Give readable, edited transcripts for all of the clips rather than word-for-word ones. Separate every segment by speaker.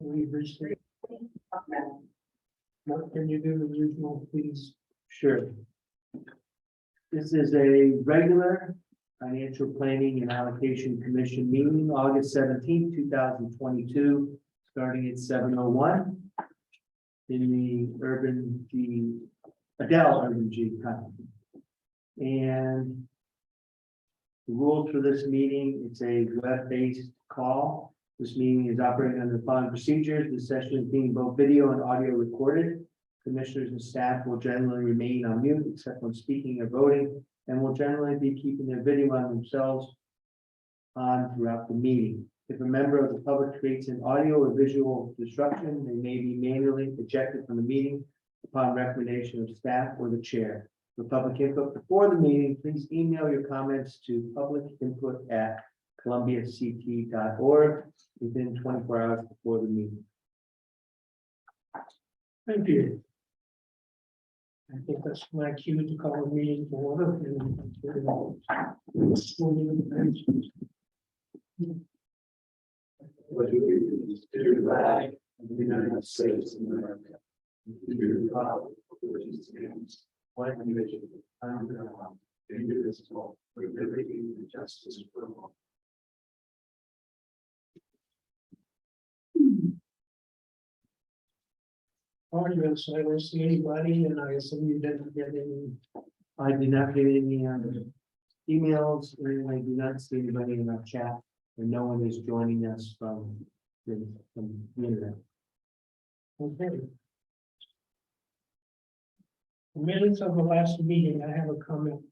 Speaker 1: We've reached it. What can you do the usual, please?
Speaker 2: Sure. This is a regular Financial Planning and Allocation Commission meeting, August 17th, 2022, starting at 7:01 in the Adele Urban G Company. And the rules for this meeting, it's a web-based call. This meeting is operating under the following procedures. This session is being both video and audio recorded. Commissioners and staff will generally remain on mute except when speaking or voting, and will generally be keeping their video on themselves on throughout the meeting. If a member of the public creates an audio or visual disruption, they may be manually ejected from the meeting upon recommendation of staff or the chair. For public input before the meeting, please email your comments to publicinput@columbiact.org within 24 hours before the meeting.
Speaker 1: Thank you. I think that's my cue to call the meeting to order.
Speaker 3: What do we do to the flag of the United States of America? To the republic for which it stands, one nation, under God, indivisible, with liberty and justice for all.
Speaker 1: Arguments, I don't see anybody, and I assume you didn't get any.
Speaker 2: I did not get any emails, or I do not see anybody in our chat, and no one is joining us from the internet.
Speaker 1: Okay. Minutes of the last meeting, I have a comment.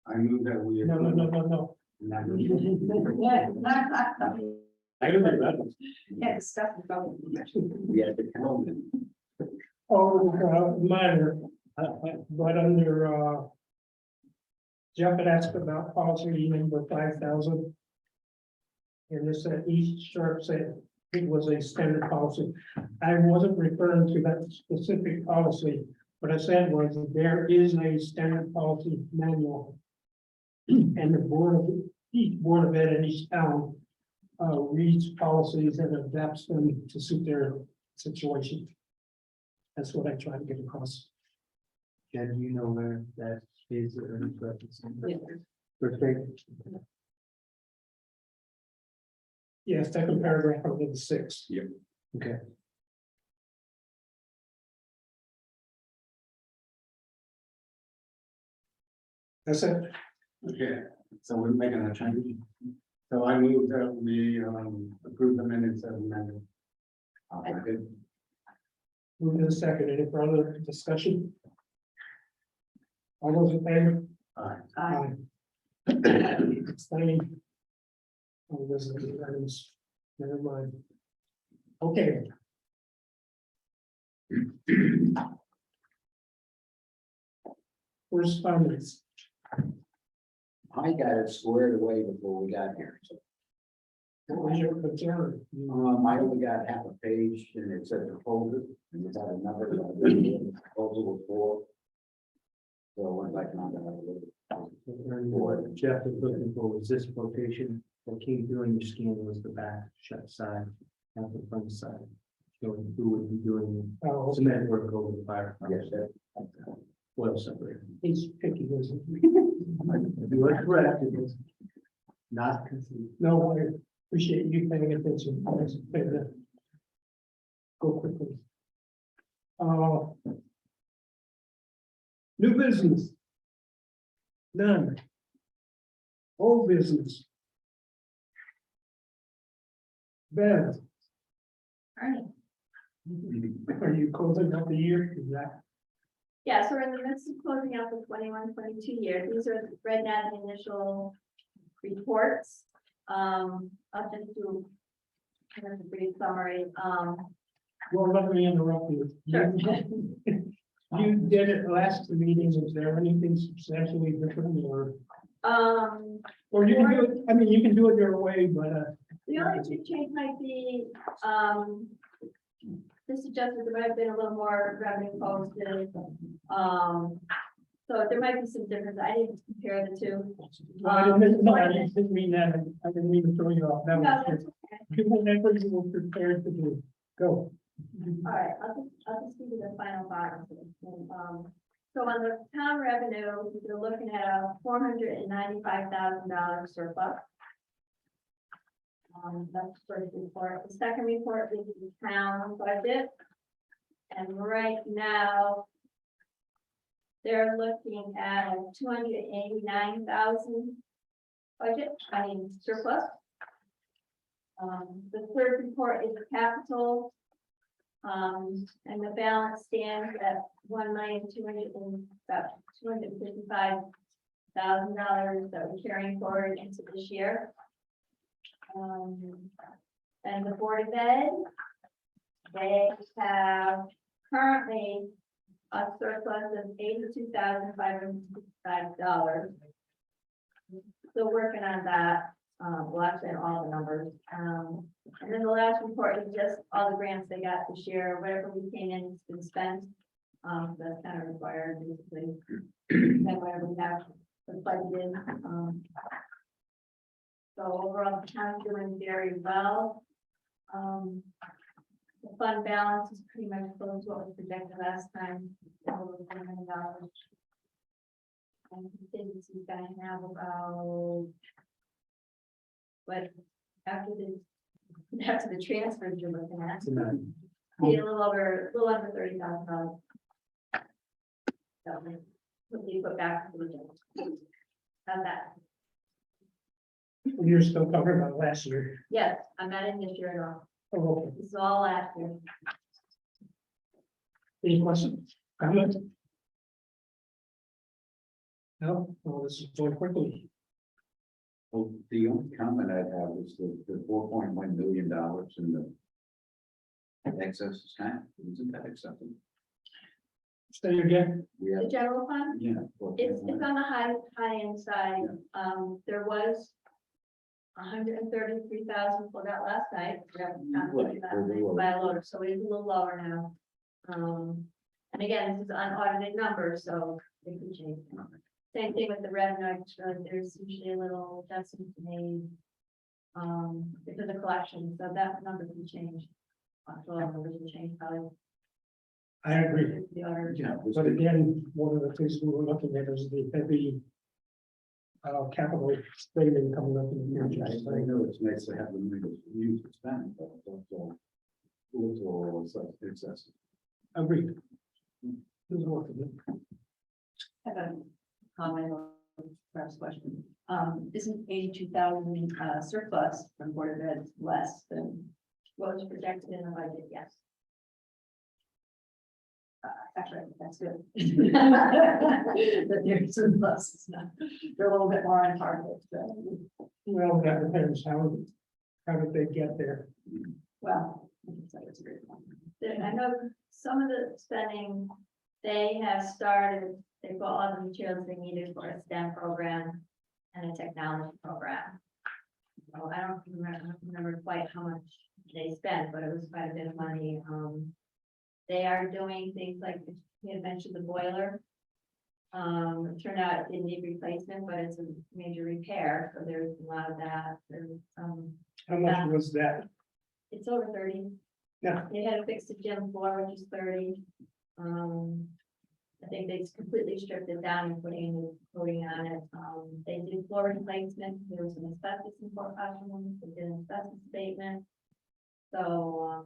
Speaker 3: I move that we.
Speaker 1: No.
Speaker 3: I don't know that.
Speaker 4: Yeah, stuff is going.
Speaker 3: We had to count it.
Speaker 1: Oh, minor, but under, Jeff had asked about policy number 5,000. And this said East Sharp said it was a standard policy. I wasn't referring to that specific policy. What I said was that there is a standard policy manual. And each board of ed in each town reads policies and adapts them to suit their situation. That's what I try to get across.
Speaker 2: Jen, do you know where that is?
Speaker 4: Yeah.
Speaker 2: Perfect.
Speaker 1: Yes, second paragraph of the 6.
Speaker 2: Okay.
Speaker 1: That's it.
Speaker 3: Okay, so we're making a change. So I move that we approve the minutes as amended. I did.
Speaker 1: Move to the second. Any further discussion? All those in favor? Aye. Abstaining. Oh, this is the items. Never mind. Okay. Correspondence.
Speaker 5: I got it squared away before we got here. So,
Speaker 1: What was your concern?
Speaker 5: I only got half a page and it said proposal and it had a number. So I read it, and the proposal was 4. So I went back and I got it.
Speaker 2: Jeff is looking for was this quotation that came through in your scan was the back shut side, not the front side. Showing who would be doing
Speaker 1: Oh,
Speaker 2: cement work over the fire.
Speaker 5: Yes, sir.
Speaker 2: Oil separator.
Speaker 1: he's picky, isn't he?
Speaker 2: You are correct. It is not confused.
Speaker 1: No, I appreciate you paying attention. It's better to go quickly. New business. None. Old business. Bev,
Speaker 4: Alright,
Speaker 1: are you closing out the year? Is that?
Speaker 4: yeah, so we're in the midst of closing out the 21-22 year. These are right now the initial reports. I'll just do kind of a brief summary.
Speaker 1: Well, let me interrupt you.
Speaker 4: Sure.
Speaker 1: You did it last meetings. Is there anything substantially different or you can do it, I mean, you can do it your way, but
Speaker 4: The only two change might be, this suggested there might have been a little more revenue posted. So there might be some difference. I didn't compare the two.
Speaker 1: No, I didn't mean that. I didn't mean to throw you off. That
Speaker 4: No,
Speaker 1: was
Speaker 4: that's
Speaker 1: just,
Speaker 4: okay.
Speaker 1: do whatever you were prepared to do. Go.
Speaker 4: All right, I'll just give you the final bottom. So on the town revenue, you're looking at a $495,000 surplus. That's the first report. The second report is the town budget. And right now, they're looking at a 289,000 budget, surplus. The third report is the capital. And the balance stands at about $255,000 that we're carrying forward into this year. And the Board of Ed, they have currently a surplus of $82,555. Still working on that. Well, actually, all the numbers. And then the last report is just all the grants they got this year, whatever we came in, has been spent. That's kind of required, basically. Then whatever we have budgeted. So overall, the town's doing very well. The fund balance is pretty much close to what was projected last time. Over $4 million. And contingency's gonna have about. But after the transfers you're looking at, be a little under $30,000. So we'll be put back to the general. How's that?
Speaker 1: You're still covering about last year.
Speaker 4: Yes, I'm not in this year at all.
Speaker 1: Oh, okay.
Speaker 4: This is all last year.
Speaker 1: Any questions? Comments? No, well, this is going quickly.
Speaker 5: Well, the only comment I'd have is the $4.1 million in the excess is kind, isn't that acceptable?
Speaker 1: Say again.
Speaker 5: We
Speaker 4: The
Speaker 5: have,
Speaker 4: general fund,
Speaker 5: yeah.
Speaker 4: it's on the high end side. There was 133,000 pulled out last night. By a loader, so it is a little lower now. And again, this is unaudited numbers, so it could change. Same thing with the revenue, I just realized there's usually a little adjustment made. Because of collection, so that number can change. Actual numbers will change probably.
Speaker 1: I agree.
Speaker 4: The order.
Speaker 5: Yeah,
Speaker 1: But again, one of the things we were looking at is the heavy capital spending coming up in the
Speaker 5: I
Speaker 1: future.
Speaker 5: know it's nice to have the money to use to spend, but that's all. It's all excessive.
Speaker 1: Agreed. There's more to do.
Speaker 6: I have a comment or perhaps question. Isn't 82,000 surplus from Board of Ed less than
Speaker 4: What was projected in the budget, yes.
Speaker 6: actually, that's good. That their surplus is not, they're a little bit more on target. So,
Speaker 1: Well, that depends how did they get there?
Speaker 6: well, I guess that was a great one.
Speaker 4: I know some of the spending, they have started, they bought all the materials they needed for a STEM program and a technology program. So I don't remember quite how much they spent, but it was quite a bit of money. They are doing things like, you had mentioned the boiler. It turned out it didn't need replacement, but it's a major repair, so there's a lot of that. There's
Speaker 1: How much was that?
Speaker 4: it's over 30.
Speaker 1: Yeah.
Speaker 4: They had to fix the gym floor, which is 30. I think they completely stripped it down and putting a new coating on it. They did floor replacement. There was an asbestos in classrooms. They did an asbestos statement. So,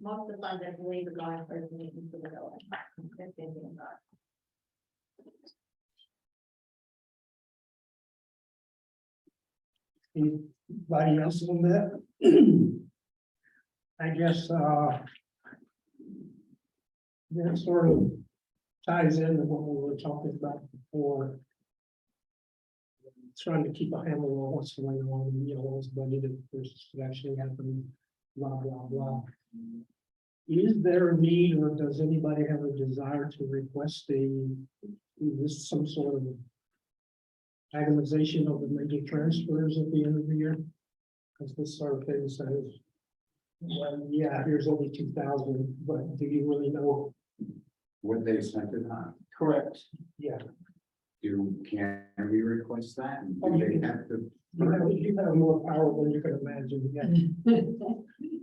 Speaker 4: most of the funds, I believe, are going for the maintenance of the building. $15 million.
Speaker 1: Anybody else on that? I guess, that sort of ties into what we were talking about before. Trying to keep a handle on what's going on, you know, what's budgeted versus what actually happening, blah, blah, blah. Is there a need, or does anybody have a desire to request some sort of itemization of the major transfers at the end of the year? Because this sort of thing says, well, yeah, here's only 2,000, but do you really know?
Speaker 5: What they spent it on.
Speaker 7: Correct.
Speaker 1: Yeah,
Speaker 5: Can we request that? And
Speaker 1: Oh,
Speaker 5: do
Speaker 1: you
Speaker 5: they
Speaker 1: can.
Speaker 5: have to?
Speaker 1: you have more power than you can imagine, yeah,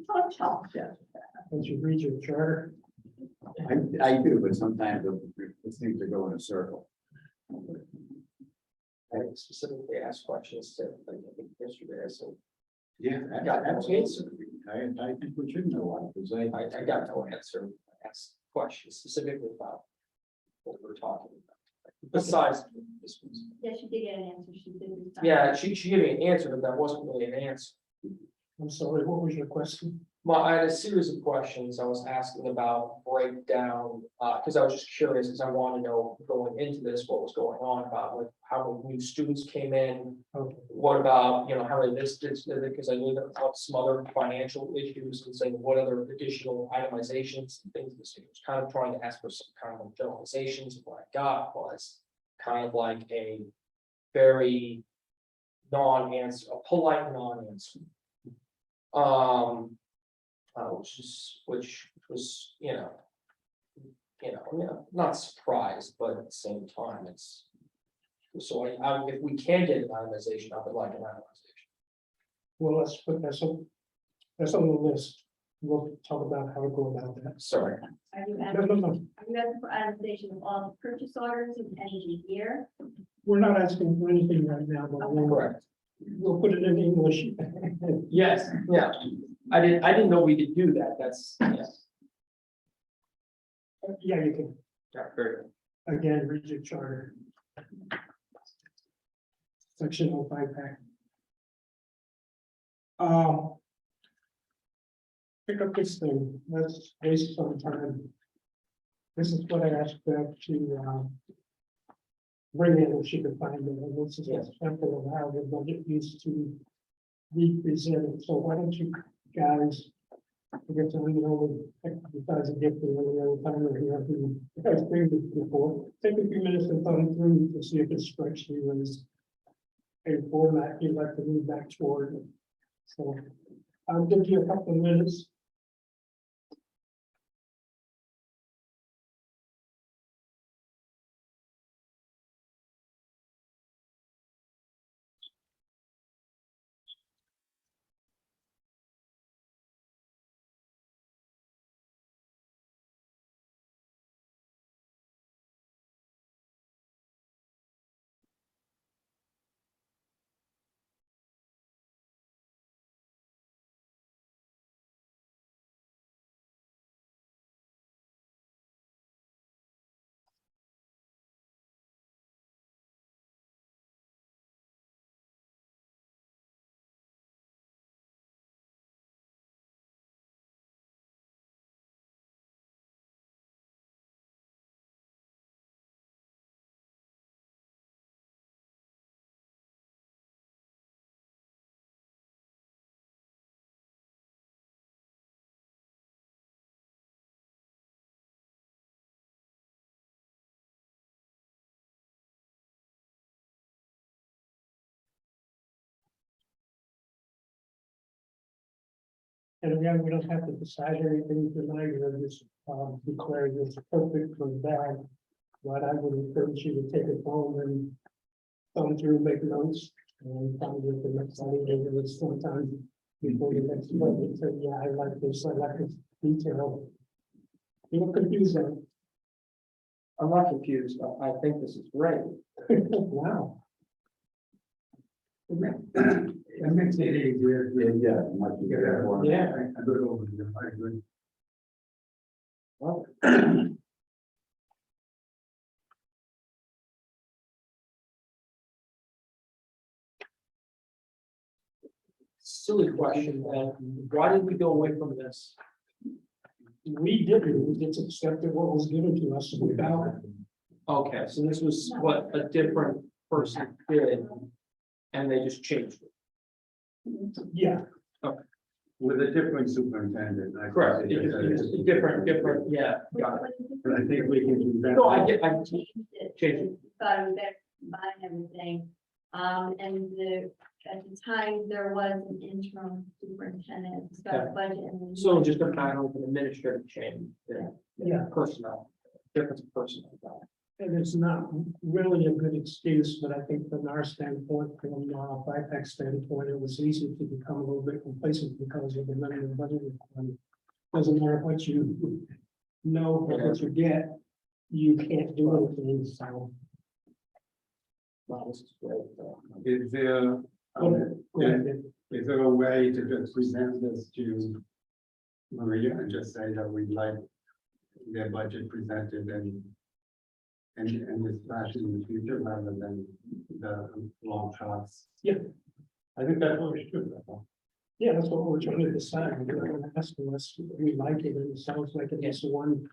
Speaker 6: Don't tell Jeff.
Speaker 1: once you read your charter.
Speaker 5: I do, but sometimes the things that go in a circle.
Speaker 7: I specifically asked questions to, like, I think yesterday, so
Speaker 5: Yeah,
Speaker 7: I got no answer.
Speaker 5: I think we should know why, because
Speaker 7: I got no answer. I asked questions specifically about what we're talking about. Besides this was.
Speaker 4: Yeah, she did get an answer, she did. respond.
Speaker 7: Yeah, she gave me an answer, but that wasn't really an answer.
Speaker 1: I'm sorry, what was your question?
Speaker 7: Well, I had a series of questions I was asking about breakdown, because I was just curious, because I want to know going into this, what was going on about, like, how many new students came in.
Speaker 1: Okay.
Speaker 7: What about, how many this, because I knew that about some other financial issues and saying what other additional itemizations and things. This was kind of trying to ask for some kind of generalizations. What I got was kind of like a very non-answer, a polite non-answer. Which was, not surprised, but at the same time, it's. So if we can get an itemization, I would like an itemization.
Speaker 1: Well, let's put that's on the list. We'll talk about how to go about that.
Speaker 7: Sorry.
Speaker 4: Are you
Speaker 1: No,
Speaker 4: asking,
Speaker 1: no, no,
Speaker 4: are you asking for itemization of all the purchase orders in any year?
Speaker 1: we're not asking for anything right now, but
Speaker 7: Correct.
Speaker 1: we'll put it in English.
Speaker 7: Yes, yeah. I didn't know we could do that. That's, yes.
Speaker 1: Yeah, you can,
Speaker 7: Yeah, very good.
Speaker 1: again, read your charter. Section of FiPAC. Pick up this thing, let's waste some time. This is what I asked Beth to, bring in if she could find it, and this is an example of how the budget used to be presented, so why don't you guys, I guess I'm the only, besides a gift, the only other timer here who has been this before, take a few minutes and thumb through to see if it strikes you as a format you'd like to move back toward. So I'll give you a couple of minutes. And again, we don't have to decide anything tonight, we're just declare this perfect or bad. But I would encourage you to take it home and thumb through, make notes, and probably at the next meeting, it was sometime before the next budget, say, yeah, I like this detail. You were confused then.
Speaker 7: I'm not confused. I think this is great.
Speaker 1: Wow.
Speaker 5: It makes it easier. Yeah, much easier.
Speaker 7: Yeah.
Speaker 5: I go over the, I agree.
Speaker 7: Well, silly question, why did we go away from this?
Speaker 1: We didn't, we just accepted what was given to us without.
Speaker 7: Okay, so this was what a different person did, and they just changed it.
Speaker 1: Yeah,
Speaker 5: With a different superintendent.
Speaker 7: Correct, it's a different, yeah, got it.
Speaker 5: But I think we can do that.
Speaker 7: No, I
Speaker 4: Changed it.
Speaker 7: changed it.
Speaker 4: Thought it was better to combine everything. At the time, there was an interim superintendent, it's got a budget. And
Speaker 7: So just a kind of an administrative change,
Speaker 1: Yeah.
Speaker 7: personnel, difference of personnel.
Speaker 1: And it's not really a good excuse, but I think from our standpoint, from FiPAC standpoint, it was easy to become a little bit complacent because of the minimum budget requirement. Doesn't matter what you know, or what you get, you can't do anything, so.
Speaker 5: Well, this is great.
Speaker 3: Is there,
Speaker 1: Go ahead.
Speaker 3: is there a way to just present this to Maria and just say that we'd like their budget presented and this fashion in the future rather than the long shots?
Speaker 1: Yeah.
Speaker 3: I think that's what we should do.
Speaker 1: Yeah, that's what we're trying to decide. We're going to ask unless we like it, and it sounds like at least one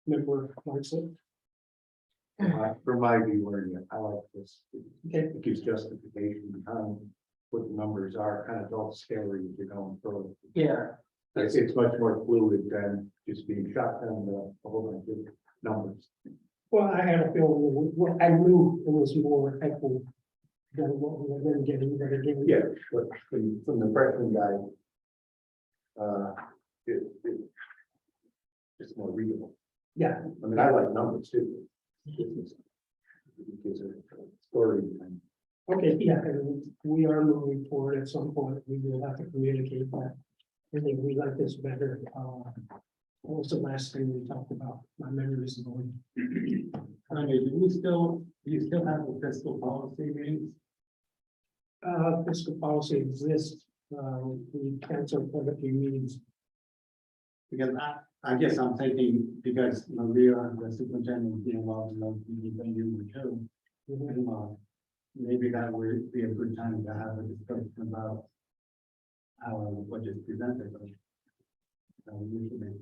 Speaker 1: member likes it.
Speaker 5: For my view, I like this.
Speaker 1: Okay.
Speaker 5: It gives justification behind what the numbers are, kind of don't scary as you're going through.
Speaker 7: Yeah.
Speaker 5: It's much more fluid than just being shot down a whole bunch of numbers.
Speaker 1: Well, I had a feeling, I knew it was more helpful than what we were then getting, but again.
Speaker 5: Yeah, but from the freshman guy, it's more readable.
Speaker 1: Yeah,
Speaker 5: I mean, I like numbers too. It gives a story behind.
Speaker 1: okay, yeah, and we are moving forward at some point. We will have to communicate that. I think we like this better. What was the last thing we talked about? My memory is going.
Speaker 3: I mean, do you still have the fiscal policy meetings?
Speaker 1: Fiscal policy exists. We canceled quite a few meetings.
Speaker 3: Because I guess I'm thinking, because Maria, the superintendent, will be involved in those meetings, and you would too. And, maybe that would be a good time to have a discussion about how what is presented. Usually.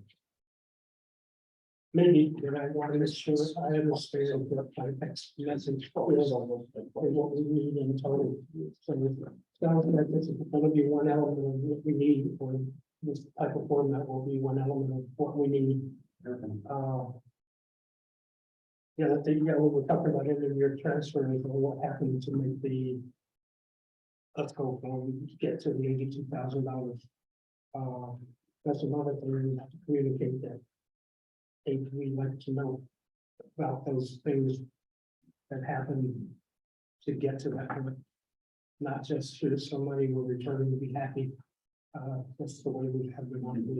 Speaker 1: Maybe, but I want to make sure I understand what my next message is and what we need in total. So it sounds like this is going to be one element of what we need, or this type of format will be one element of what we need. Yeah, I think, yeah, we were talking about end of year transfer and what happened to make the. Let's go, get to the $82,000. That's another thing we have to communicate that. If we'd like to know about those things that happen to get to that point. Not just here's some money we're returning to be happy. That's the way we have been on the.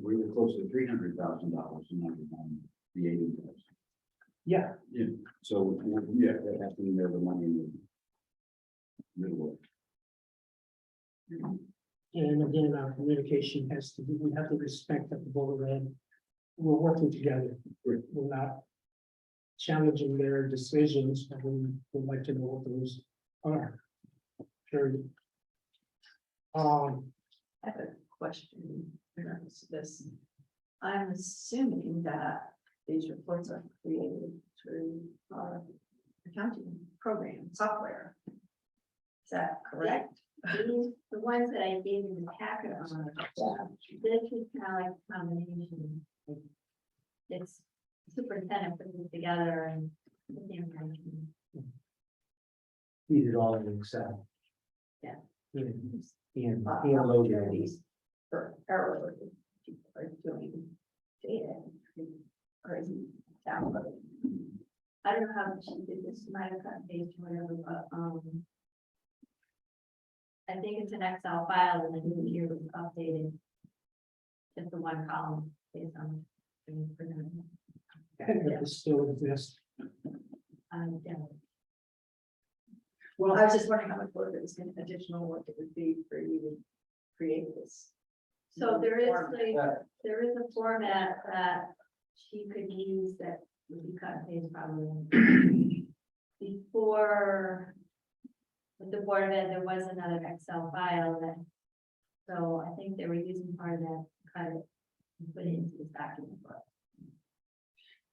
Speaker 5: We were close to $300,000 in the 80,000.
Speaker 1: Yeah,
Speaker 5: Yeah, so, yeah, that has to be there, the money in the middle of.
Speaker 1: and again, our communication has to be, we have to respect that the Board of Ed. We're working together. We're not challenging their decisions, and we would like to know what those are. Period.
Speaker 6: I have a question in regards to this. I'm assuming that these reports are created through our accounting program software. Is that correct?
Speaker 4: These, the ones that I gave in the packet on, this is kind of like a combination. It's superintendent putting it together and. put the information.
Speaker 2: Feed it all in Excel.
Speaker 4: Yeah.
Speaker 2: And load it.
Speaker 6: Opportunities for error. People are doing data. Or is it downloading?
Speaker 4: I don't know how she did this, might have cut page or whatever, but, I think it's an Excel file and the new year was updated. Just the one column based on.
Speaker 1: And it still exists.
Speaker 4: Yeah.
Speaker 6: Well, I was just wondering how much work it was going additional work it would be for you to create this.
Speaker 4: So there is
Speaker 6: format.
Speaker 4: there is a format that she could use that would be cut and paste probably. Before. With the Board of Ed, there was another Excel file that. So I think they were using part of that, cut it, and put it into this document. for us.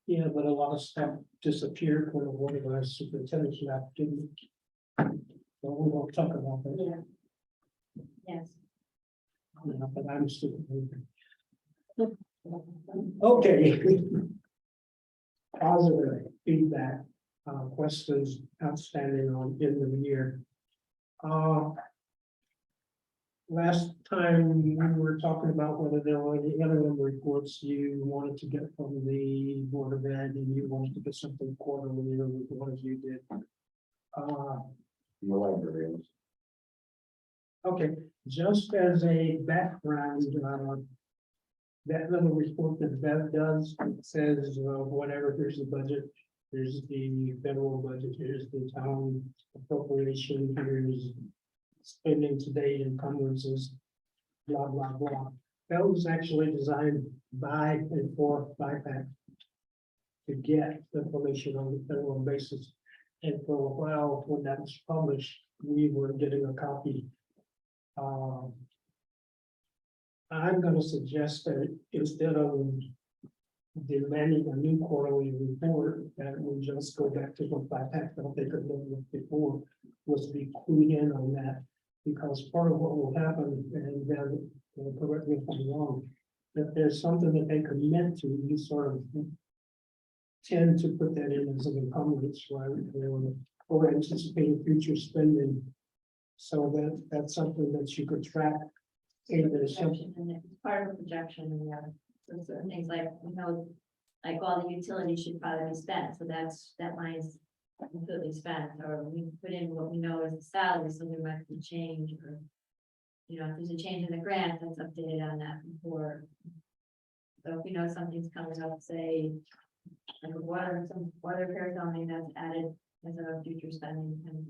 Speaker 1: Yeah, but a lot of stuff disappeared when one of our superintendents left, didn't. So we won't talk about that.
Speaker 4: Yeah. Yes.
Speaker 1: But I'm super. Okay. Positive feedback, questions outstanding on end of the year. last time we were talking about whether there were any other reports you wanted to get from the Board of Ed, and you wanted to get something quarterly, or what as you did.
Speaker 5: In the library.
Speaker 1: Okay, just as a background, that little report that Bev does says, whatever, here's the budget, here's the federal budget, here's the town appropriation, here's spending today, encumbrances, blah, blah, blah. That was actually designed by and for FiPAC to get information on the federal basis. And for a while, when that was published, we were getting a copy. I'm gonna suggest that instead of demanding a new quarterly report, that we just go back to what FiPAC felt they could live with before, was to be clued in on that. Because part of what will happen, and then, correct me if I'm wrong, if there's something that they commit to, you sort of tend to put that in as an encumbrance, right? Or anticipating future spending. So that's something that you could track. And there's some,
Speaker 4: Projection, and it's part of a projection, and there's certain things like, like all the utilities should probably be spent, so that line is completely spent, or we put in what we know is the salary, so there might be change, or. If there's a change in the grant, that's updated on that before. So if we know something's coming up, say, like some water repair, something that's added as a future spending, and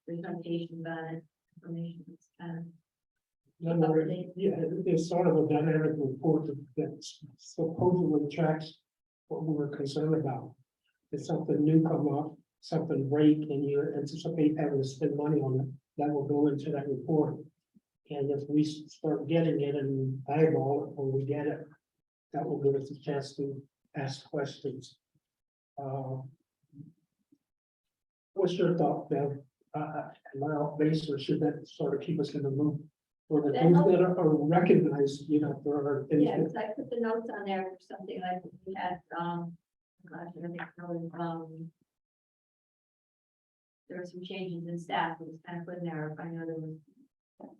Speaker 4: there's notations on it, information, it's kind of.
Speaker 1: yeah, it's sort of a dynamic report that supposedly tracks what we were concerned about. If something new come up, something break, and you anticipate having to spend money on it, that will go into that report. And if we start getting it and eyeball it when we get it, that will give us a chance to ask questions. What's your thought, Bev? Am I off base, or should that sort of keep us in the loop? For the things that are recognized, there are things
Speaker 4: Yeah,
Speaker 1: that,
Speaker 4: because I put the notes on there for something like we had, gosh, I think it was, there were some changes in staff, it was kind of put in there, if I know there was,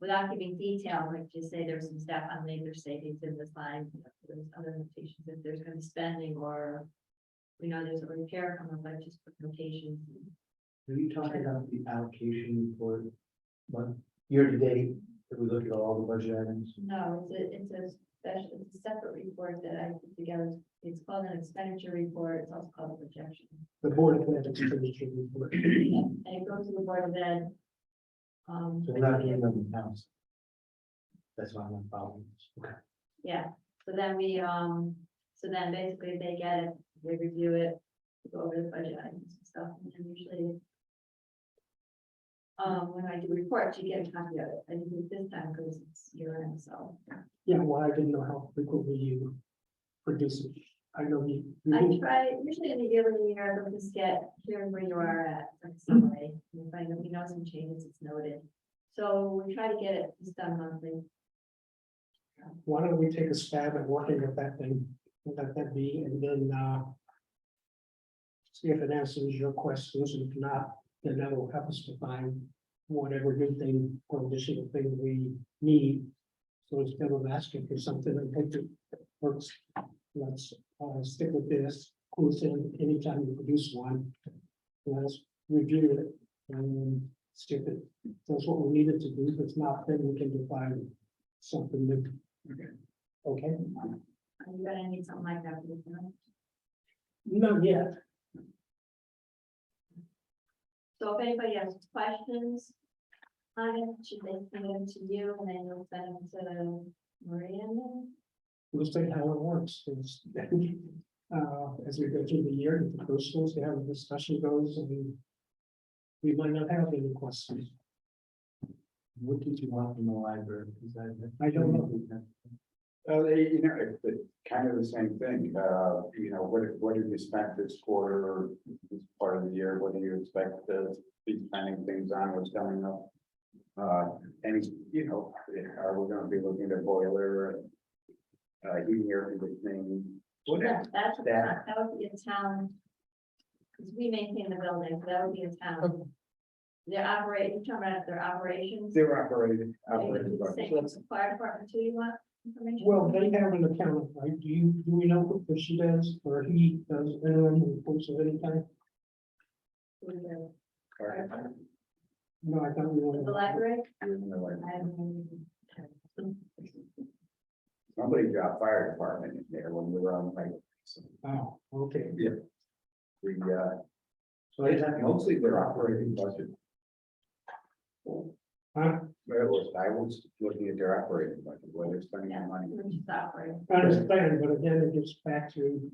Speaker 4: without giving detail, like just say there's some staff on labor savings in this line, there's other notations, if there's gonna be spending, or we know there's a repair coming up, like just put notations.
Speaker 2: Are you talking about the allocation for month, year to date, if we look at all the budget items?
Speaker 4: No, it's a special, it's a separate report that I put together, it's called an expenditure report, it's also called a projection.
Speaker 1: the board of ed expenditure report.
Speaker 4: And it goes to the Board of Ed.
Speaker 2: So we're not doing them in house. That's why I'm not following. Okay.
Speaker 4: Yeah, so then so then basically they get it, they review it, go over the budget items and stuff, and usually. When I do reports, you get a copy of it, I didn't do it this time because it's year end, so.
Speaker 1: Yeah, well, I didn't know how frequently you produce it. I know you.
Speaker 4: I try, usually in the year, they'll just get, here's where you are at, like summary, and if I know, we know some changes, it's noted. So we try to get it just done monthly.
Speaker 1: Why don't we take a stab at working with that thing, let that be, and then, see if it answers your questions, and if not, then that will help us to find whatever good thing or additional thing we need. So instead of asking for something that hope it works, let's, stick with this, close in anytime you produce one. Let's review it and see if it does what we need it to do. If it's not, then we can define something new. Okay,
Speaker 4: You're gonna need something like that for this one.
Speaker 1: not yet.
Speaker 4: So if anybody has questions on it, should they send them to you and then you'll send them to Maria?
Speaker 1: We'll see how it works. It's, as we go through the year, if the first schools, how the discussion goes, and we might not have any questions.
Speaker 2: What did you want from the library?
Speaker 1: I don't know.
Speaker 5: It's kind of the same thing, what have you spent this quarter or this part of the year, what do you expect to be spending things on, what's coming up? Any, are we gonna be looking at boiler, heating, air conditioning,
Speaker 4: Yeah,
Speaker 5: whatever?
Speaker 4: that would be a town. Because we maintain the building, so that would be a town. They're operating, talking about their operations.
Speaker 5: They're operated,
Speaker 4: Same with the fire department too, you want information?
Speaker 1: Well, they have an accountant, right? Do we know what she does or he does, anyone reports of any kind? No, I don't
Speaker 4: The
Speaker 1: know.
Speaker 4: library? I haven't-
Speaker 5: Somebody got fire department in there when we were on, like,
Speaker 1: Oh, okay.
Speaker 2: So is that
Speaker 5: mostly their operating budget.
Speaker 1: Huh?
Speaker 5: I was looking at their operating budget, where they're spending their money.
Speaker 4: We're just operating.
Speaker 1: I understand, but again, it gets back to,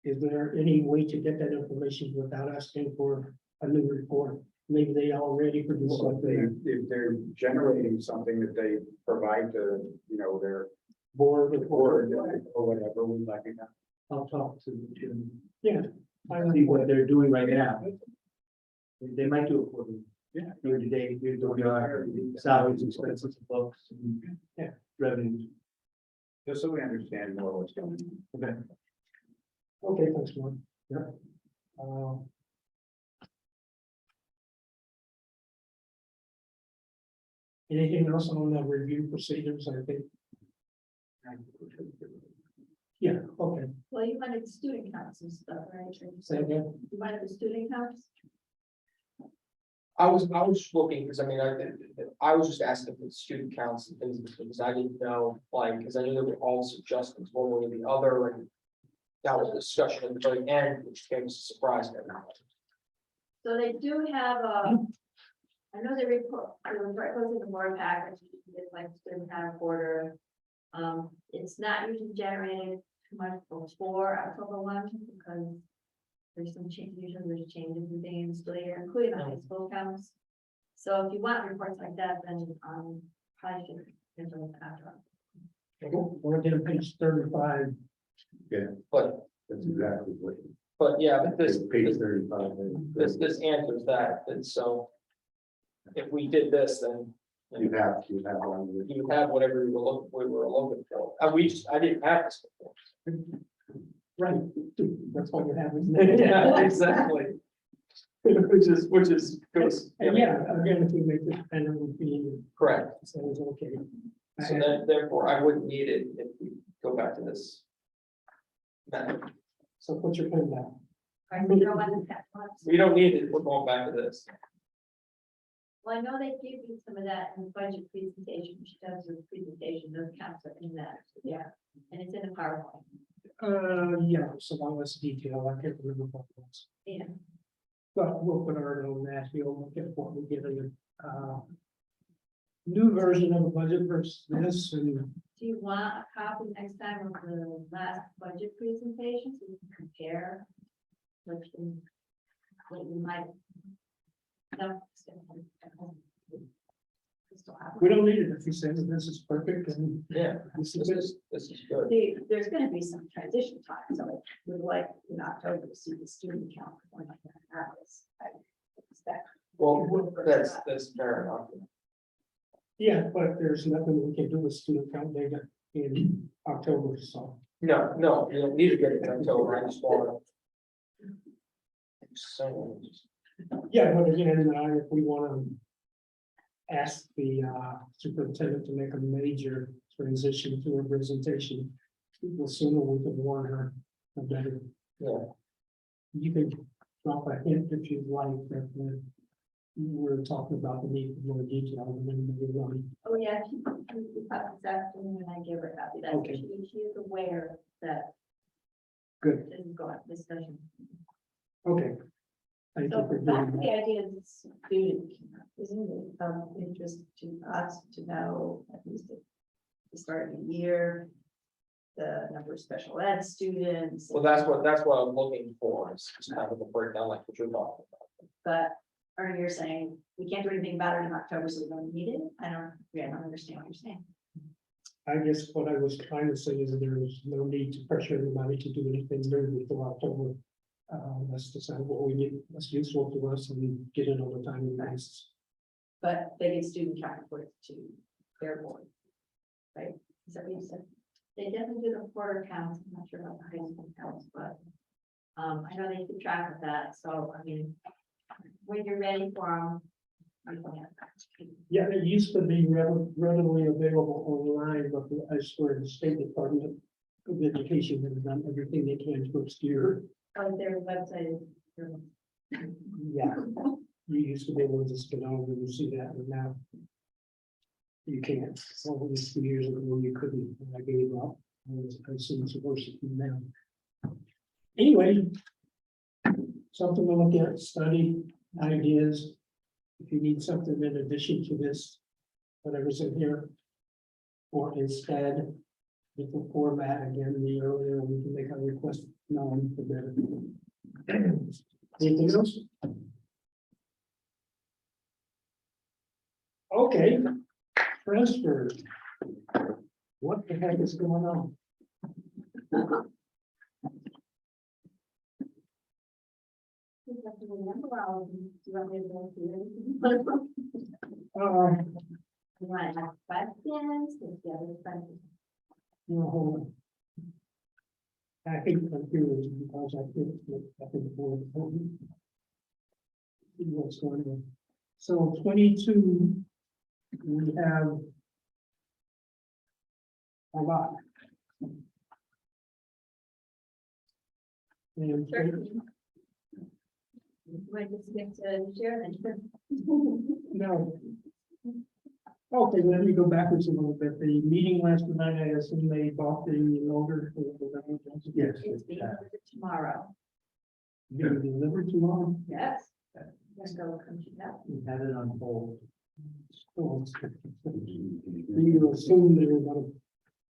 Speaker 1: is there any way to get that information without asking for a new report? Maybe they already produce
Speaker 5: So
Speaker 1: something,
Speaker 5: if they're generating something that they provide to, their
Speaker 1: board
Speaker 5: board
Speaker 1: report.
Speaker 5: or whatever, we like it.
Speaker 2: I'll talk to
Speaker 1: Yeah. I
Speaker 2: see what they're doing right now. They might do it for them.
Speaker 5: Yeah.
Speaker 2: Year to date, year to date, salaries, expenses, books, and
Speaker 1: Yeah.
Speaker 2: revenues.
Speaker 5: Just so we understand more what's going on.
Speaker 2: Okay.
Speaker 1: Okay, thanks, Mark.
Speaker 2: Yeah.
Speaker 1: Anything else on the review procedures, I think? Yeah, okay.
Speaker 4: Well, you wanted the student counts and stuff, right?
Speaker 1: Say again.
Speaker 4: You wanted the student counts?
Speaker 7: I was just looking, because I mean, I was just asking for the student counts and things, because I didn't know, like, because I knew there were all suggestions, one way or the other, and that was a discussion at the very end, which came as a surprise to everyone.
Speaker 4: So they do have I know they report, the report goes in the board package, it's like student count order. It's not usually generated too much before October 1, because there's some changes, usually there's changes in things later, including the high school counts. So if you want reports like that, then probably should give them after.
Speaker 1: We're gonna page 35.
Speaker 7: But,
Speaker 5: That's exactly what.
Speaker 7: yeah, but this
Speaker 5: Page 35.
Speaker 7: this answers that, and so. If we did this, then.
Speaker 5: You have one.
Speaker 7: You have whatever we were looking for. I didn't have this before.
Speaker 1: Right. That's what we're having. Yeah,
Speaker 7: Exactly. Which is goes.
Speaker 1: And yeah, again, if we make this annual fee,
Speaker 7: Correct.
Speaker 1: so it's okay.
Speaker 7: So then, therefore, I wouldn't need it if we go back to this. method.
Speaker 1: So put your pen down.
Speaker 4: I can go on the ones.
Speaker 7: We don't need it, we're going back to this.
Speaker 4: Well, I know they gave you some of that in the budget presentation, she does her presentation, those counts are in that, yeah, and it's in the PowerPoint.
Speaker 1: Yeah, so long as detail, I can't remember what it was.
Speaker 4: Yeah.
Speaker 1: But we'll put our on that, we'll look at what we get in the new version of the budget versus this, and
Speaker 4: Do you want a copy next time of the last budget presentation, so you can compare? What you might. No.
Speaker 1: we don't need it if he says this is perfect and
Speaker 7: Yeah,
Speaker 1: this is it.
Speaker 7: this is good.
Speaker 6: There's gonna be some transition time, so we'd like in October to see the student count. We're not gonna have this. I expect.
Speaker 7: Well, that's fair enough.
Speaker 1: Yeah, but there's nothing we can do with student count data in October, so.
Speaker 7: No, you don't need to get it until I just want. So,
Speaker 1: Yeah, but again, if we want to ask the superintendent to make a major transition to a presentation, the sooner we can warn her, the better.
Speaker 7: yeah,
Speaker 1: You can drop a hint if you'd like, that we're talking about the need for more detail and then maybe one.
Speaker 4: Oh, yeah, she talked this afternoon and I gave her a copy, that's,
Speaker 1: Okay.
Speaker 4: she is aware that
Speaker 1: Good,
Speaker 4: this is going, discussion.
Speaker 1: okay. Thank you
Speaker 6: So
Speaker 1: for
Speaker 6: back
Speaker 1: doing
Speaker 6: to
Speaker 1: that.
Speaker 6: the idea of the student, isn't it of interest to us to know at least at the start of the year, the number of special ed students,
Speaker 7: well, that's what I'm looking for, is kind of a breakdown like what you're talking about.
Speaker 6: but or you're saying we can't do anything about it in October, so we don't need it? I don't understand what you're saying.
Speaker 1: I guess what I was trying to say is that there is no need to pressure anybody to do anything new before October. Let's decide what we need, what's useful to us and get it on the timely basis.
Speaker 6: But they get student count reports to their board. Right? Is that what you said?
Speaker 4: They definitely do the quarter counts, I'm not sure about the high school counts, but I know they keep track of that, so I mean, when you're ready for them,
Speaker 1: Yeah, it used to be readily available online, but I swear the State Department of Education has done everything they can to obscure.
Speaker 4: Oh, their website is.
Speaker 1: Yeah, you used to be able to just get on and see that, but now you can't. Well, it was 2 years ago you couldn't, and I gave up. I assume it's worse now. Anyway, something to look at, study, ideas. If you need something in addition to this, whatever's in here, or instead, different format, again, the earlier we can make a request known, the better. Anything else? Okay, transfer. What the heck is going on?
Speaker 4: You have to remember all of these. Do you want me to go through it? You want to ask questions? If you have any questions.
Speaker 1: No. I think computers because I think I think for see what's going on. So 22, we have a lot. And
Speaker 4: Sure. Might just get to share then.
Speaker 1: no. Okay, let me go backwards a little bit. The meeting last night, I assume they bought the loader.
Speaker 2: Yes.
Speaker 4: It's being delivered tomorrow.
Speaker 1: Being delivered tomorrow.
Speaker 4: Yes. Let's go come to that.
Speaker 2: We had it on hold.
Speaker 1: Oh, you assume they were gonna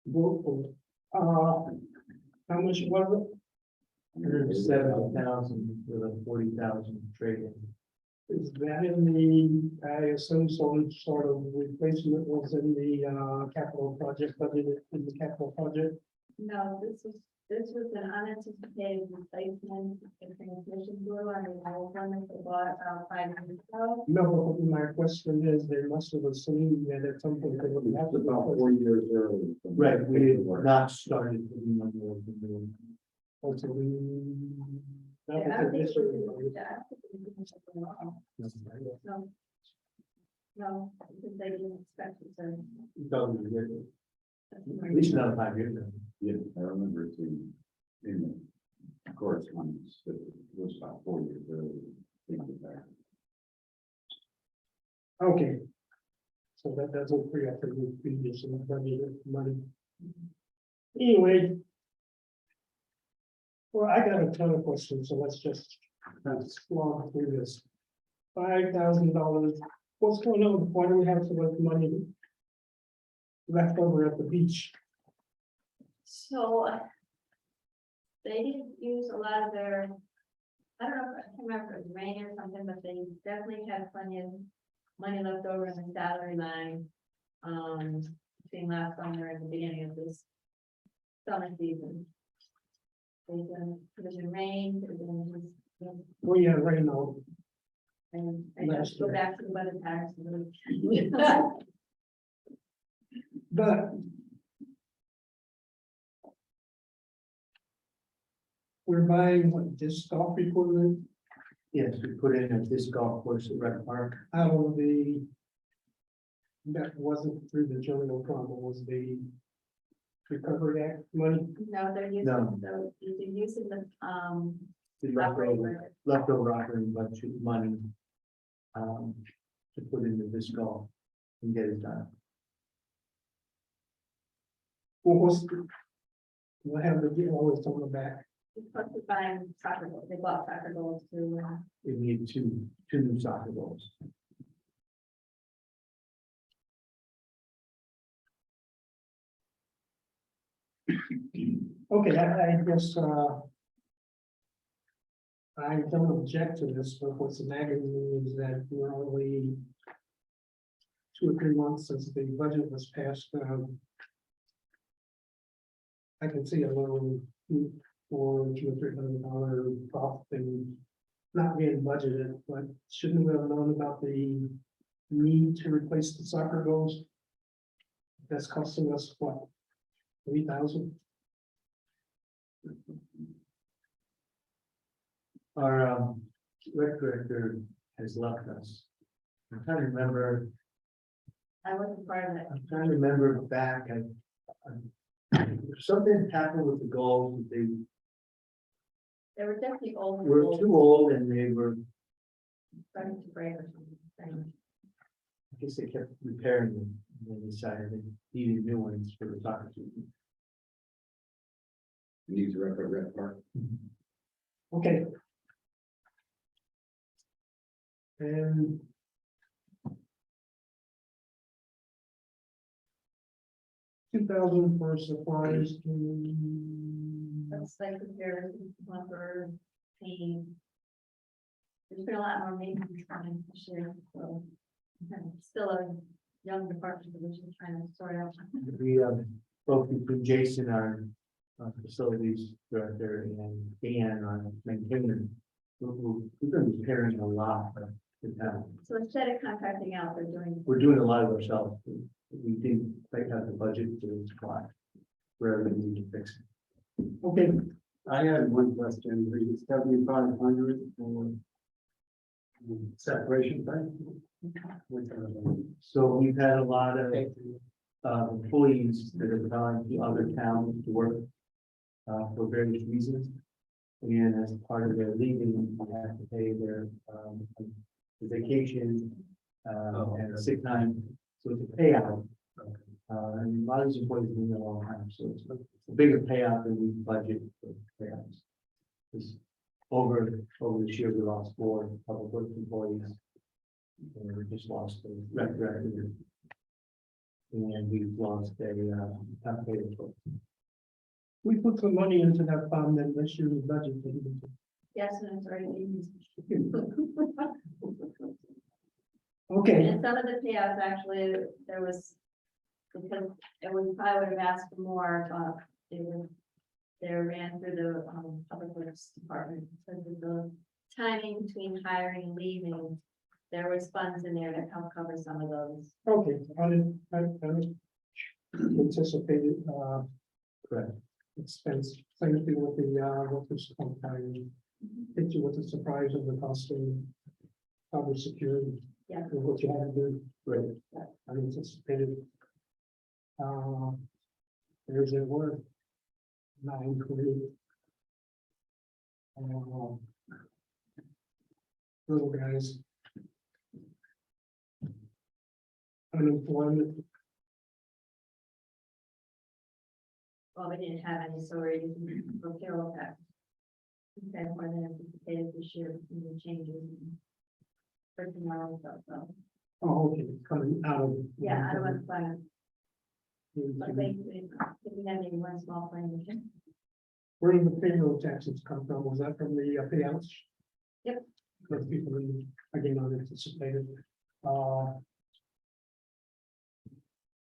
Speaker 1: vote for it. How much was it?
Speaker 2: 107,000 with a 40,000 trade-in.
Speaker 1: Is that in the, I assume some sort of replacement was in the capital project, budget in the capital project?
Speaker 4: No, this was an unanticipated replacement in transmission glue on the old one that they bought about 5 years ago.
Speaker 1: No, but my question is, they must have assumed that at some point they would have to.
Speaker 5: About 4 years early.
Speaker 2: Right, we had not started putting money over the new.
Speaker 1: Also, we.
Speaker 4: Yeah, I don't think it was- yeah, I don't think it was something wrong. No. No, because they didn't expect it, so.
Speaker 2: At least another 5 years ago.
Speaker 5: Yeah, I remember it in the correspondence, that it was about 4 years early. Think of that.
Speaker 1: Okay. So that doesn't free up the previous budget money. Anyway. Well, I got a ton of questions, so let's just explore through this. $5,000. What's going on? Why do we have so much money left over at the beach?
Speaker 4: So they didn't use a lot of their, I don't know, I can't remember if it was rain or something, but they definitely had plenty of money left over in the salary line. Between last summer and the beginning of this summer season. There's been rain, there's been just,
Speaker 1: Oh, yeah, right now.
Speaker 4: and I
Speaker 1: Last
Speaker 4: just go
Speaker 1: year.
Speaker 4: back to the weather tax.
Speaker 1: But we're buying what, disc golf equipment
Speaker 2: Yes, we put in a disc golf course at Rec Park.
Speaker 1: out of the. That wasn't through the general fund, it was the Recovery Act money.
Speaker 4: No, they're using,
Speaker 2: No.
Speaker 4: they're using the,
Speaker 2: The
Speaker 4: operating
Speaker 2: leftover operating budget money. To put in the disc golf and get it done.
Speaker 1: We'll have the, always talking back.
Speaker 4: it's supposed to buy soccer goals, they bought soccer goals to,
Speaker 2: We need two new soccer goals.
Speaker 1: Okay, I guess, I don't object to this, but what's nagging me is that we're only 2 or 3 months since the budget was passed. I can see a little for $200 or $300 profit thing not being budgeted, but shouldn't we have known about the need to replace the soccer goals? That's costing us what, 3,000?
Speaker 2: Our rec director has left us. I'm trying to remember,
Speaker 4: I wasn't part of it.
Speaker 2: I'm trying to remember back, something happened with the goals, they
Speaker 4: They were definitely old.
Speaker 2: were too old and they were,
Speaker 4: Starting to break or something.
Speaker 2: I guess they kept repairing them, and they decided they needed new ones for the soccer season.
Speaker 5: Needs a red part.
Speaker 1: Okay. And. $2,000 for supplies.
Speaker 4: That's like comparison, lumber, paint. There's been a lot more maintenance coming this year, so. Still a young department, which is trying to sort out.
Speaker 2: We both between Jason, our facilities director, and Dan, our maintainer, we've been repairing a lot of the town.
Speaker 4: So instead of contracting out, they're doing.
Speaker 2: We're doing a lot of ourselves. We didn't quite have the budget to supply wherever we need to fix it.
Speaker 1: Okay,
Speaker 3: I had one question, the 7,500 for separation thing.
Speaker 2: So we've had a lot of employees that have gone to other towns to work for various reasons. And as part of their leaving, we have to pay their vacation and sick time. So it's a payout. And a lot of these employees have been there a long time, so it's a bigger payout than we budget for payouts. Because over this year, we lost 4 public works employees. And we just lost the rec director. And we've lost a town pay employee.
Speaker 1: we put some money into that fund and this year's budget.
Speaker 4: Yes, and it's already being
Speaker 1: Okay,
Speaker 4: And some of the payouts, actually, there was, because it was, I would have asked for more, they ran through the, public works department, because of the timing between hiring and leaving. There was funds in there to help cover some of those.
Speaker 1: okay, I anticipated,
Speaker 2: Correct.
Speaker 1: expense, same thing with the, workers' comp time. Hit you with the surprise of the costume, cyber security.
Speaker 4: Yeah.
Speaker 1: And what you had to do.
Speaker 2: Right.
Speaker 1: I anticipated. There's a word. 9:20. Little guys. Unemployment,
Speaker 4: Well, we didn't have any, so we're using for payroll tax. Okay, more than anticipated this year, in the changes. Personnel and stuff, so,
Speaker 1: oh, okay, coming out of.
Speaker 4: yeah, I don't want to find, but basically, we have maybe one small thing.
Speaker 1: Where did the payroll taxes come from? Was that from the payouts?
Speaker 4: Yep.
Speaker 1: For people who, again, unanticipated.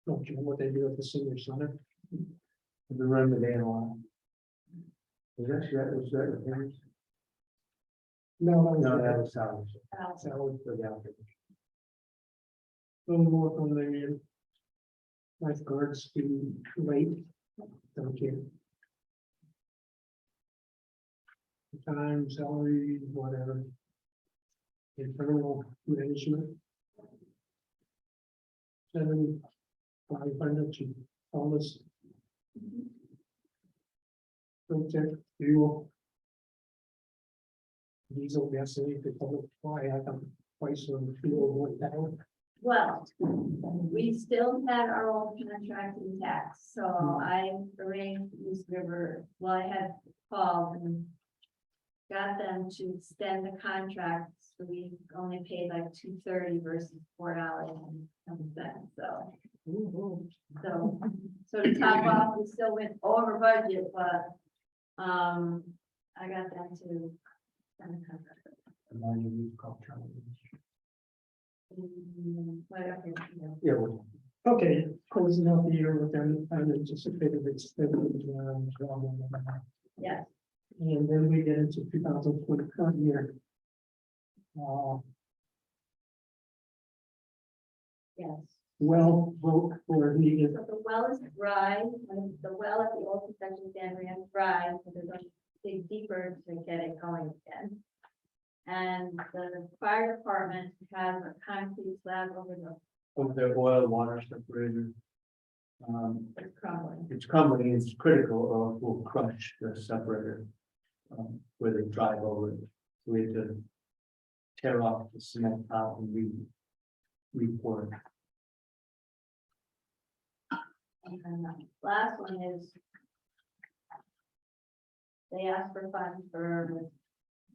Speaker 1: Don't you know what they do at the senior center?
Speaker 2: We run the van a lot. Was that repairs?
Speaker 1: No,
Speaker 2: No, that was salaries.
Speaker 1: So,
Speaker 2: For the outfit.
Speaker 1: little more from the lifeguards to late. Don't care. Time, salary, whatever. Internal management. 7,500 to almost. Project fuel. Diesel, gasoline, the public, why I got price of fuel went down.
Speaker 4: Well, we still had our old contract intact, so I arranged East River, well, I had called and got them to extend the contract, so we only paid like $2.30 versus $4.10, so. So to top off, we still went over budget, but, I got them to extend the contract.
Speaker 2: And then you use call Charlie.
Speaker 4: Whatever,
Speaker 2: Yeah, well,
Speaker 1: Okay, closing out the year with an unanticipated extended,
Speaker 4: yes,
Speaker 1: and then we get into 2020 current year.
Speaker 4: yes.
Speaker 1: Well, vote for needed.
Speaker 4: So the well is dry, and the well at the old concession stand ran dry, so they're going to dig deeper to get it going again. And the fire department has a concrete slab over the,
Speaker 2: Over their oil water separator.
Speaker 4: it's crumbling.
Speaker 2: It's crumbling, it's critical, or it will crush the separator. Where they drive over it, so we have to tear off the cement out and re-pour it.
Speaker 4: And then the last one is they asked for funds for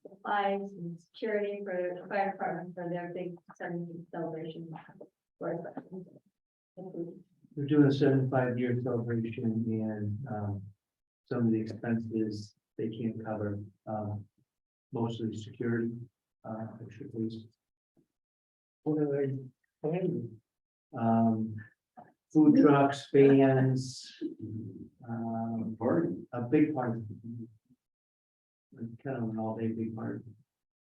Speaker 4: supplies and security for the fire department for their big 70th celebration.
Speaker 2: We're doing a 75-year celebration and some of the expenses they can't cover, mostly security, extra police.
Speaker 1: What are they planning?
Speaker 2: Food trucks, vans,
Speaker 5: Party.
Speaker 2: a big party. Kind of an all-day big party.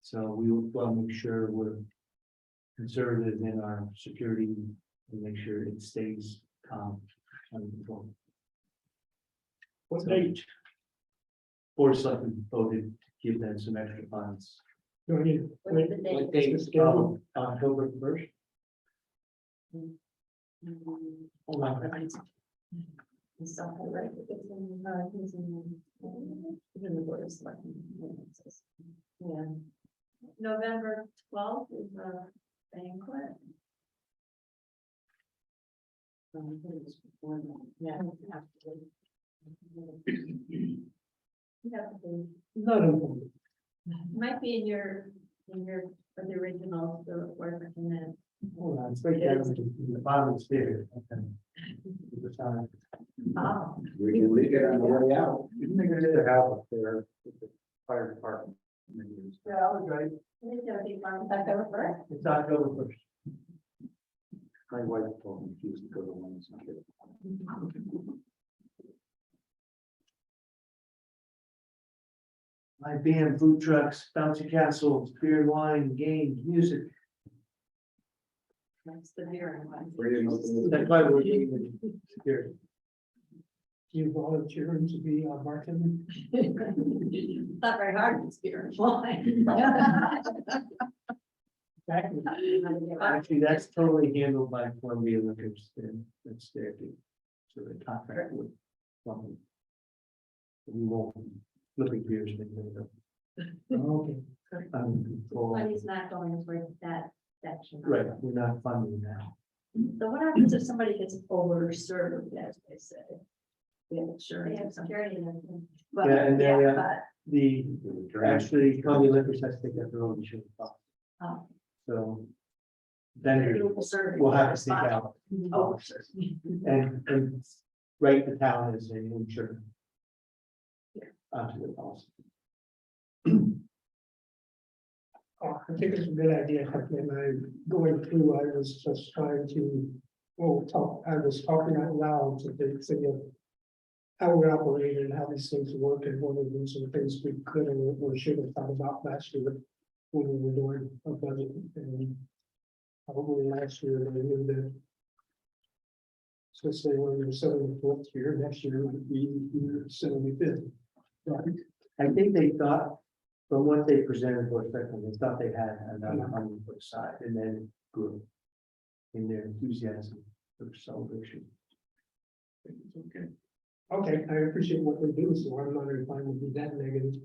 Speaker 2: So we will well, make sure we're conservative in our security and make sure it stays calm under control.
Speaker 1: What date?
Speaker 2: Board of Selectmen voted to give them some extra funds.
Speaker 1: Do I need?
Speaker 4: What's the date?
Speaker 7: What date?
Speaker 1: It's scheduled.
Speaker 2: October 1st.
Speaker 6: Hold on. It's not right, it's in the board of selectmen. Yeah.
Speaker 4: November 12th is the banquet.
Speaker 6: Yeah.
Speaker 4: You have to do-
Speaker 1: Not important.
Speaker 4: Might be in your, for the original, the work document.
Speaker 2: Hold on, it's right down in the bottom of the stairs. Okay. The sign.
Speaker 6: Oh,
Speaker 5: We can leave it on the way out. You think it's to have up there with the fire department.
Speaker 2: Yeah, I was right.
Speaker 4: It's gonna be fun. October 1st.
Speaker 2: It's October 1st.
Speaker 5: My wife told me she used to go to one. It's not good.
Speaker 2: My band, food trucks, bouncy castles, beer, wine, games, music.
Speaker 6: that's the beer one.
Speaker 2: That's why we're doing the security.
Speaker 1: Do you volunteer to be a bartender?
Speaker 6: Not very hard, it's beer and wine.
Speaker 1: Exactly.
Speaker 2: Actually, that's totally handled by Columbia Liquors. That's their deal. So the contract with. Columbia. We won't look at beers.
Speaker 1: Okay.
Speaker 4: But he's not going for that section.
Speaker 2: Right, we're not funding that.
Speaker 6: So what happens if somebody gets overserved, as they say? We have
Speaker 4: They
Speaker 6: insurance or
Speaker 4: have
Speaker 6: something.
Speaker 4: security and everything.
Speaker 6: But,
Speaker 2: Yeah, and they,
Speaker 6: yeah,
Speaker 2: uh, The, actually, Columbia Liquors has to take that their own insurance cost.
Speaker 6: Oh.
Speaker 2: So.
Speaker 6: but
Speaker 2: Then
Speaker 6: people serving
Speaker 2: we'll have
Speaker 6: is
Speaker 2: to take
Speaker 6: fine.
Speaker 2: out,
Speaker 6: Oh,
Speaker 2: and rate the town as an insurer. Onto the policy.
Speaker 1: Oh, I think it's a good idea, and I, going through, I was just trying to, I was talking out loud to think of how we operate and how these things work and what are some things we could or should have thought about last year when we were doing a budget, and probably last year, they knew that. So say when we were 74th year, next year might be 75th. Right?
Speaker 2: I think they thought, from what they presented for a second, they thought they had enough money put aside, and then it grew. In their enthusiasm for celebration.
Speaker 1: Okay. Okay, I appreciate what they do, so I'm not inclined to be that negative.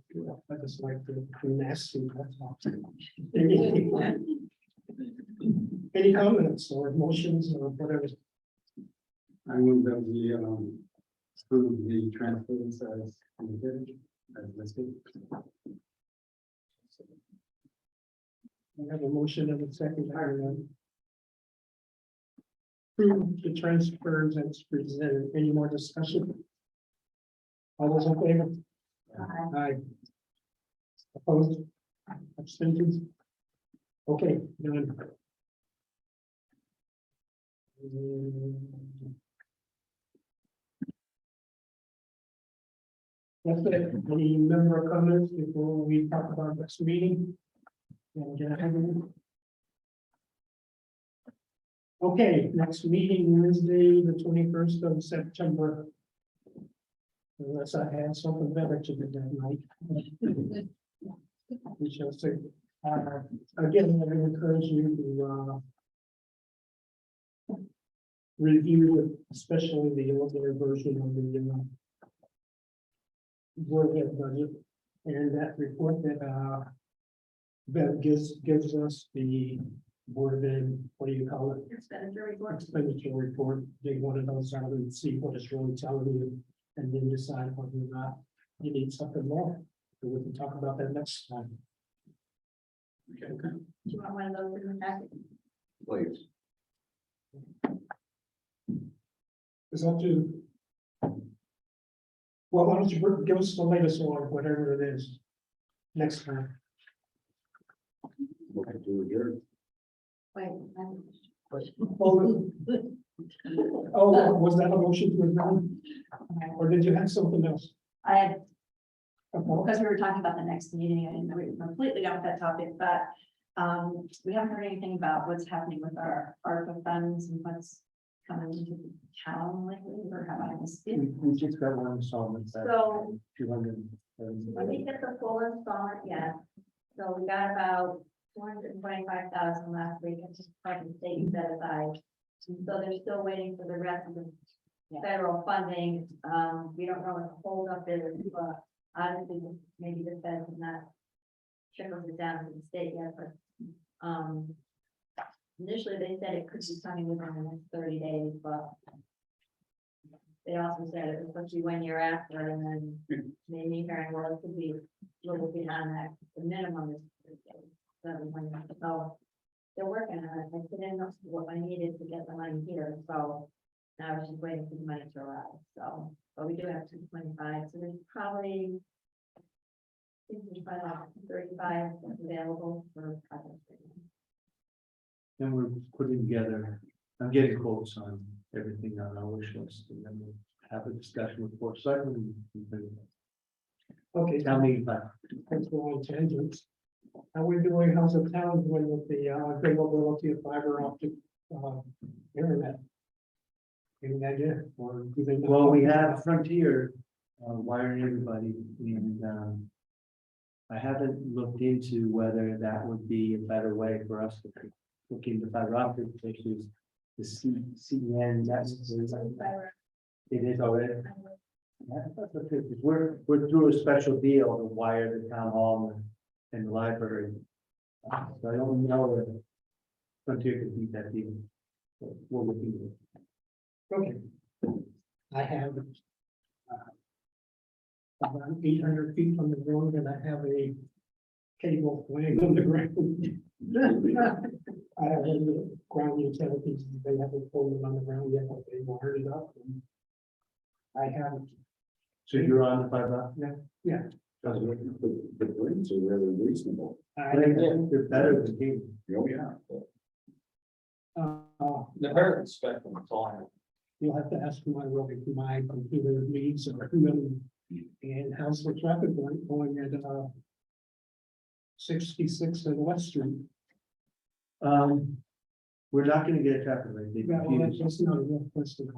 Speaker 1: I just like the nasty, that's all. Any comments or motions or whatever?
Speaker 5: I move that we, approve the transfers as indicated, as listed.
Speaker 1: I have a motion and a second. Approve the transfers as presented. Any more discussion? All those in favor? Aye. Opposed? Abstentions? Okay, done. That's it. Any member comments before we talk about this meeting? And can I have any? Okay, next meeting Wednesday, the 21st of September. Unless I had something better to do that night. We shall see. Again, I encourage you to, review it, especially the older version of the, Board of budget, and that report that, that gives us the Board of Ed, what do you call it?
Speaker 4: Expenditure report.
Speaker 1: Expenditure report. They wanted those out and see what it's really telling you, and then decide whether or not you need something more. So we can talk about that next time.
Speaker 4: Do you want one of those in the packet?
Speaker 5: Please.
Speaker 1: Is that to? Well, why don't you give us the latest one, whatever it is, next time.
Speaker 5: Looking to adjourn.
Speaker 4: Wait,
Speaker 1: Oh, was that a motion to adjourn? Or did you have something else?
Speaker 6: I had,
Speaker 1: Okay.
Speaker 6: because we were talking about the next meeting, and we were completely off that topic, but we haven't heard anything about what's happening with our ARPA funds and what's coming into the town lately, or have I missed it?
Speaker 2: We just got one installment.
Speaker 4: So
Speaker 2: 200.
Speaker 4: I didn't get the full installment yet, so we got about 225,000 last week, and just like the state set aside. So they're still waiting for the rest of the federal funding. We don't know what the holdup is, but obviously maybe the Fed has not trickled it down to the state yet, but initially they said it could be coming within the next 30 days, but they also said it was supposed to be 1 year after, and then maybe hearing, well, it could be a little beyond that, the minimum is 30 days. So they're working on it. I didn't know what I needed to get the money here, so now I was just waiting for the money to arrive. So, but we do have 225, so there's probably I think there's probably like 35 available for projects right now.
Speaker 2: And we're putting together, I'm getting quotes on everything on our wish list, and then we'll have a discussion with board selectmen.
Speaker 1: Okay,
Speaker 2: Tell me, but
Speaker 1: thanks for all the tangents. How we doing, how's the town doing with the availability of fiber optic internet? Any idea, or do they?
Speaker 2: well, we have Frontier wiring everybody, and I haven't looked into whether that would be a better way for us to look into fiber optic, which is the CN. It is already. Yeah, that's okay, 'cause we're through a special deal to wire the town hall and the library. So I don't know if Frontier could beat that deal. But we're looking at it.
Speaker 1: Okay. I have about 800 feet from the road, and I have a cable laying on the ground. I have the ground utilities, they haven't pulled them on the ground yet, but they wired it up. And I have,
Speaker 2: So you're on the fiber?
Speaker 1: yeah,
Speaker 5: The rates are really reasonable.
Speaker 2: They're better than cable.
Speaker 5: Oh, yeah.
Speaker 7: The American spectrum, it's all I have.
Speaker 1: You'll have to ask my computer needs or who, and how's the traffic going at 66 and West Street.
Speaker 2: We're not gonna get a traffic light. They
Speaker 1: Yeah, well, that's
Speaker 2: confused.
Speaker 1: just not a real question.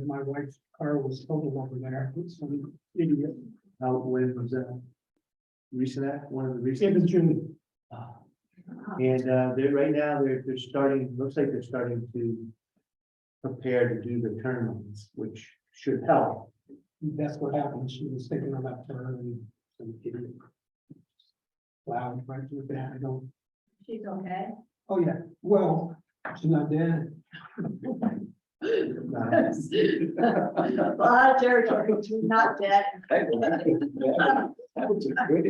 Speaker 1: My wife's car was totaled over there. It's some idiot.
Speaker 2: How, when was that? Recent act, one of the
Speaker 1: In
Speaker 2: recent.
Speaker 1: June.
Speaker 2: And they're right now, they're starting, looks like they're starting to prepare to do the turn lanes, which should help.
Speaker 1: That's what happened. She was taking a left turn and some idiot. Wow, right with that. I don't.
Speaker 4: She's okay.
Speaker 1: Oh, yeah. Well, she's not dead.
Speaker 6: A lot of territory, not dead.
Speaker 5: That was a good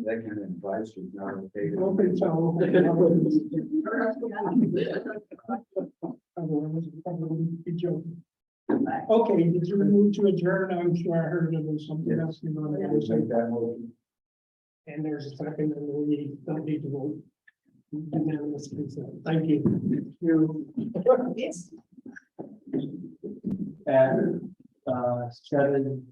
Speaker 5: That kind of advice was not okay.
Speaker 1: Okay, so. Okay, did you move to adjourn? I'm sure I heard there was something else. You know, there was
Speaker 5: Make that motion.
Speaker 1: And there's a second, and we don't need to vote. Unanimous consent. Thank you.
Speaker 6: Yes.
Speaker 2: At 7:50.